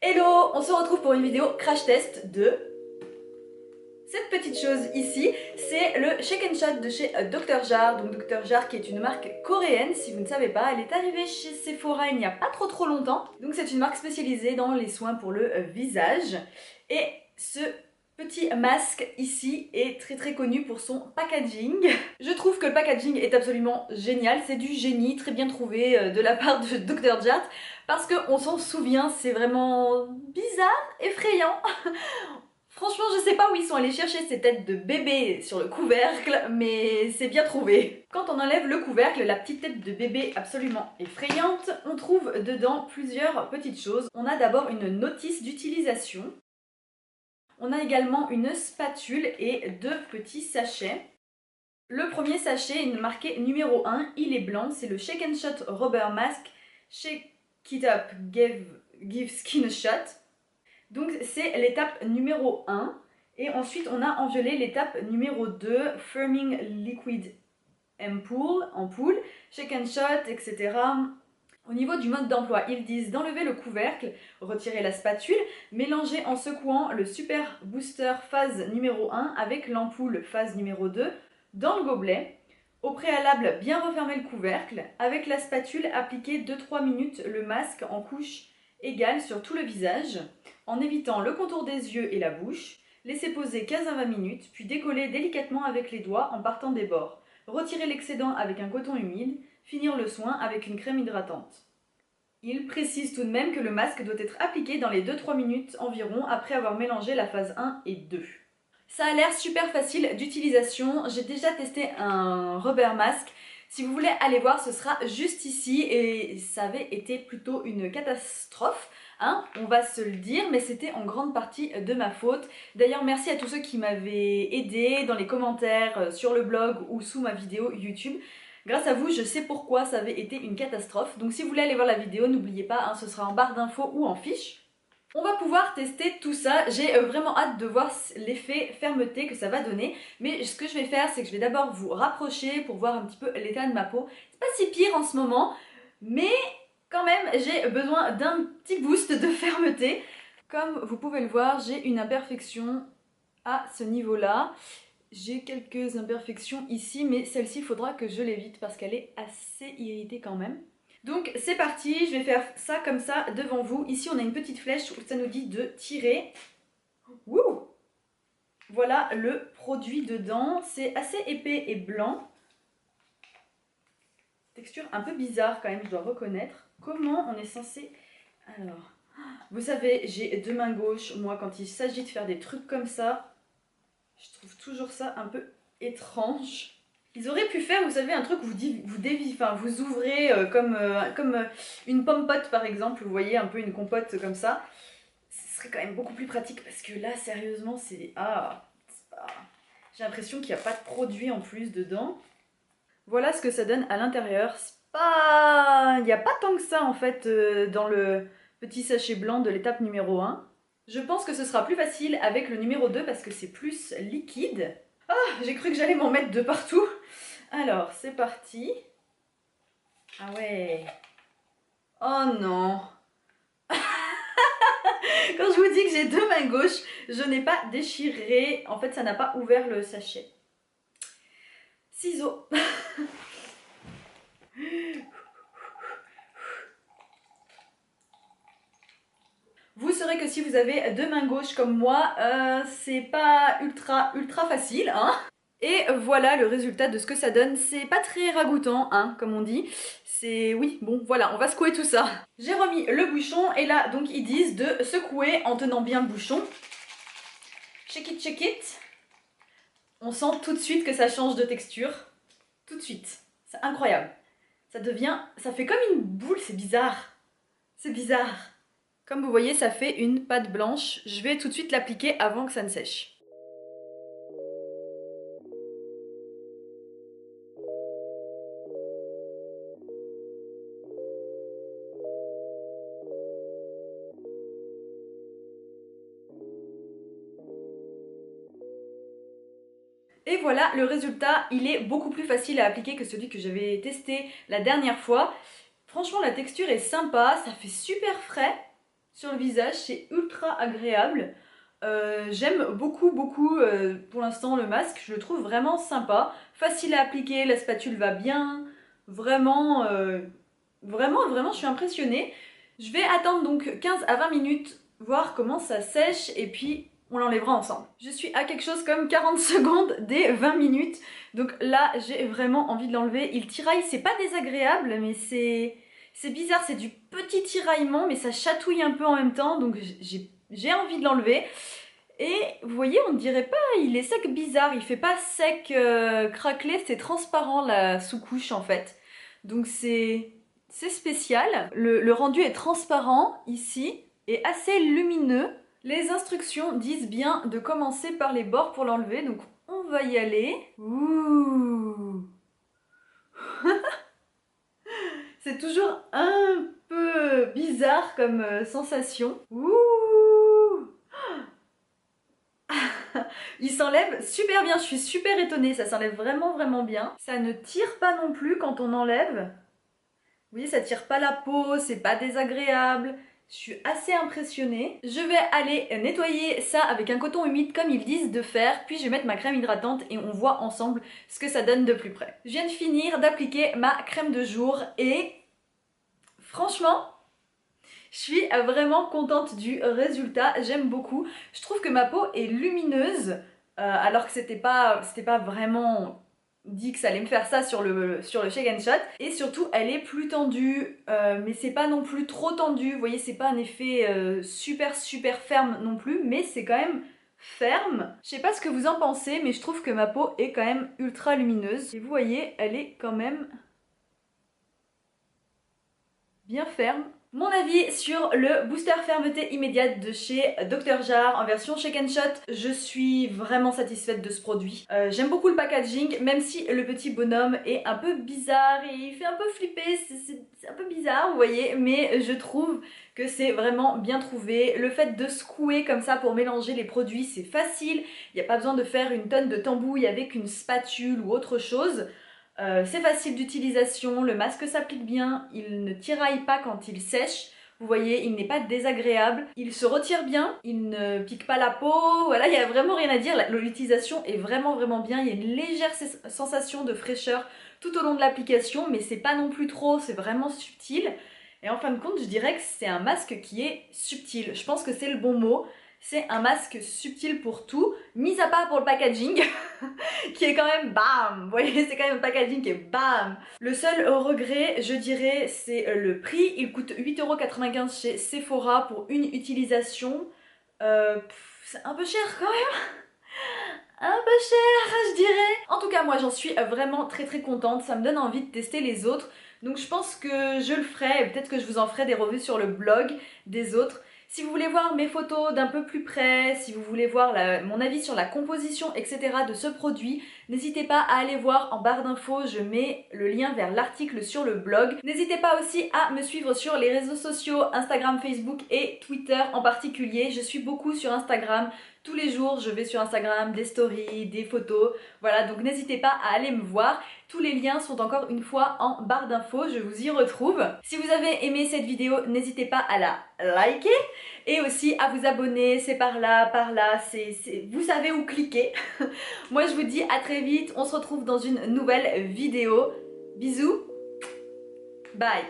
Hello, on se retrouve pour une vidéo crash test de cette petite chose ici. C'est le Shake and Shot de chez Dr. Jart. Donc Dr. Jart qui est une marque coréenne, si vous ne savez pas. Elle est arrivée chez Sephora il n'y a pas trop longtemps. Donc c'est une marque spécialisée dans les soins pour le visage. Et ce petit masque ici est très connu pour son packaging. Je trouve que le packaging est absolument génial, c'est du génie, très bien trouvé de la part de Dr. Jart, parce qu'on s'en souvient, c'est vraiment bizarre, effrayant. Franchement, je sais pas où ils sont allés chercher ces têtes de bébé sur le couvercle, mais c'est bien trouvé. Quand on enlève le couvercle, la petite tête de bébé absolument effrayante, on trouve dedans plusieurs petites choses. On a d'abord une notice d'utilisation. On a également une spatule et deux petits sachets. Le premier sachet est marqué numéro 1, il est blanc, c'est le Shake and Shot Rubber Mask Shake It Up Give Skin a Shot. Donc c'est l'étape numéro 1. Et ensuite on a en violet l'étape numéro 2, Firming Liquid Ampoule, Shake and Shot, etc. Au niveau du mode d'emploi, ils disent d'enlever le couvercle, retirer la spatule, mélanger en secouant le Super Booster phase numéro 1 avec l'ampoule phase numéro 2 dans le gobelet. Au préalable, bien refermer le couvercle. Avec la spatule, appliquer 2-3 minutes le masque en couche égale sur tout le visage, en évitant le contour des yeux et la bouche. Laisser poser 15 à 20 minutes, puis décoller délicatement avec les doigts en partant des bords. Retirer l'excédent avec un coton humide. Finir le soin avec une crème hydratante. Il précise tout de même que le masque doit être appliqué dans les 2-3 minutes environ après avoir mélangé la phase 1 et 2. Ça a l'air super facile d'utilisation, j'ai déjà testé un rubber mask. Si vous voulez aller voir, ce sera juste ici et ça avait été plutôt une catastrophe. Hein, on va se le dire, mais c'était en grande partie de ma faute. D'ailleurs, merci à tous ceux qui m'avaient aidé dans les commentaires sur le blog ou sous ma vidéo YouTube. Grâce à vous, je sais pourquoi ça avait été une catastrophe. Donc si vous voulez aller voir la vidéo, n'oubliez pas, hein, ce sera en barre d'infos ou en fiche. On va pouvoir tester tout ça. J'ai vraiment hâte de voir l'effet fermeté que ça va donner. Mais ce que je vais faire, c'est que je vais d'abord vous rapprocher pour voir un petit peu l'état de ma peau. C'est pas si pire en ce moment, mais quand même, j'ai besoin d'un petit boost de fermeté. Comme vous pouvez le voir, j'ai une imperfection à ce niveau-là. J'ai quelques imperfections ici, mais celle-ci, il faudra que je l'évite parce qu'elle est assez irritée quand même. Donc c'est parti, je vais faire ça comme ça devant vous. Ici, on a une petite flèche où ça nous dit de tirer. Wouh! Voilà le produit dedans. C'est assez épais et blanc. Texture un peu bizarre quand même, je dois reconnaître. Comment on est censé... Alors, vous savez, j'ai deux mains gauches. Moi, quand il s'agit de faire des trucs comme ça, je trouve toujours ça un peu étrange. Ils auraient pu faire, vous savez, un truc où vous ouvrez comme une pompote par exemple, vous voyez, un peu une compote comme ça. Ce serait quand même beaucoup plus pratique parce que là, sérieusement, c'est... J'ai l'impression qu'il n'y a pas de produit en plus dedans. Voilà ce que ça donne à l'intérieur. Il n'y a pas tant que ça en fait dans le petit sachet blanc de l'étape numéro 1. Je pense que ce sera plus facile avec le numéro 2 parce que c'est plus liquide. Ah, j'ai cru que j'allais m'en mettre de partout. Alors, c'est parti. Ah ouais. Oh non. Quand je vous dis que j'ai deux mains gauches, je n'ai pas déchiré. En fait, ça n'a pas ouvert le sachet. Ciseaux. Vous saurez que si vous avez deux mains gauches comme moi, c'est pas ultra facile, hein. Et voilà le résultat de ce que ça donne. C'est pas très ragoûtant, hein, comme on dit. C'est... oui, bon, voilà, on va secouer tout ça. J'ai remis le bouchon et là, donc, ils disent de secouer en tenant bien le bouchon. Shake it. On sent tout de suite que ça change de texture. Tout de suite. C'est incroyable. Ça fait comme une boule, c'est bizarre. C'est bizarre. Comme vous voyez, ça fait une pâte blanche. Je vais tout de suite l'appliquer avant que ça ne sèche. Et voilà, le résultat, il est beaucoup plus facile à appliquer que celui que j'avais testé la dernière fois. Franchement, la texture est sympa, ça fait super frais. sur le visage, c'est ultra agréable. J'aime beaucoup pour l'instant le masque, je le trouve vraiment sympa, facile à appliquer, la spatule va bien, vraiment, vraiment je suis impressionnée. Je vais attendre donc 15 à 20 minutes, voir comment ça sèche et puis on l'enlèvera ensemble. Je suis à quelque chose comme 40 secondes des 20 minutes, donc là j'ai vraiment envie de l'enlever. Il tiraille, c'est pas désagréable mais c'est bizarre, c'est du petit tiraillement mais ça chatouille un peu en même temps, donc j'ai envie de l'enlever. Et vous voyez, on ne dirait pas, il est sec bizarre, il fait pas sec craquelé, c'est transparent la sous-couche en fait. Donc c'est spécial. Le rendu est transparent ici et assez lumineux. Les instructions disent bien de commencer par les bords pour l'enlever, donc on va y aller. Ouh. C'est toujours un peu bizarre comme sensation. Ouh. Il s'enlève super bien, je suis super étonnée, ça s'enlève vraiment bien. Ça ne tire pas non plus quand on enlève. Vous voyez, ça tire pas la peau, c'est pas désagréable. Je suis assez impressionnée. Je vais aller nettoyer ça avec un coton humide comme ils disent de faire, puis je vais mettre ma crème hydratante et on voit ensemble ce que ça donne de plus près. Je viens de finir d'appliquer ma crème de jour et franchement, je suis vraiment contente du résultat, j'aime beaucoup. Je trouve que ma peau est lumineuse, alors que c'était pas vraiment dit que ça allait me faire ça sur le Shake and Shot. Et surtout, elle est plus tendue, mais c'est pas non plus trop tendu. Vous voyez, c'est pas un effet super ferme non plus, mais c'est quand même ferme. Je sais pas ce que vous en pensez, mais je trouve que ma peau est quand même ultra lumineuse. Et vous voyez, elle est quand même bien ferme. Mon avis sur le booster fermeté immédiate de chez Dr. Jart en version Shake and Shot, je suis vraiment satisfaite de ce produit. J'aime beaucoup le packaging, même si le petit bonhomme est un peu bizarre et il fait un peu flipper, c'est un peu bizarre, vous voyez, mais je trouve que c'est vraiment bien trouvé. Le fait de secouer comme ça pour mélanger les produits, c'est facile, il n'y a pas besoin de faire une tonne de tambouille avec une spatule ou autre chose. C'est facile d'utilisation, le masque s'applique bien, il ne tiraille pas quand il sèche. Vous voyez, il n'est pas désagréable, il se retire bien, il ne pique pas la peau, voilà, il n'y a vraiment rien à dire, l'utilisation est vraiment bien, il y a une légère sensation de fraîcheur tout au long de l'application, mais c'est pas non plus trop, c'est vraiment subtil. Et en fin de compte, je dirais que c'est un masque qui est subtil, je pense que c'est le bon mot. C'est un masque subtil pour tout, mis à part pour le packaging, qui est quand même bam. Vous voyez, c'est quand même un packaging qui est bam. Le seul regret, je dirais, c'est le prix. Il coûte 8,95 € chez Sephora pour une utilisation. C'est un peu cher quand même. Un peu cher, je dirais. En tout cas, moi, j'en suis vraiment très contente. Ça me donne envie de tester les autres. Donc je pense que je le ferai. Peut-être que je vous en ferai des revues sur le blog des autres. Si vous voulez voir mes photos d'un peu plus près, si vous voulez voir mon avis sur la composition, etc. de ce produit, n'hésitez pas à aller voir en barre d'infos, je mets le lien vers l'article sur le blog. N'hésitez pas aussi à me suivre sur les réseaux sociaux, Instagram, Facebook et Twitter en particulier. Je suis beaucoup sur Instagram. Tous les jours, je vais sur Instagram, des stories, des photos. Voilà, donc n'hésitez pas à aller me voir. Tous les liens sont encore une fois en barre d'infos, je vous y retrouve. Si vous avez aimé cette vidéo, n'hésitez pas à la liker et aussi à vous abonner, c'est par là, vous savez où cliquer. Moi je vous dis à très vite, on se retrouve dans une nouvelle vidéo. Bisous, bye.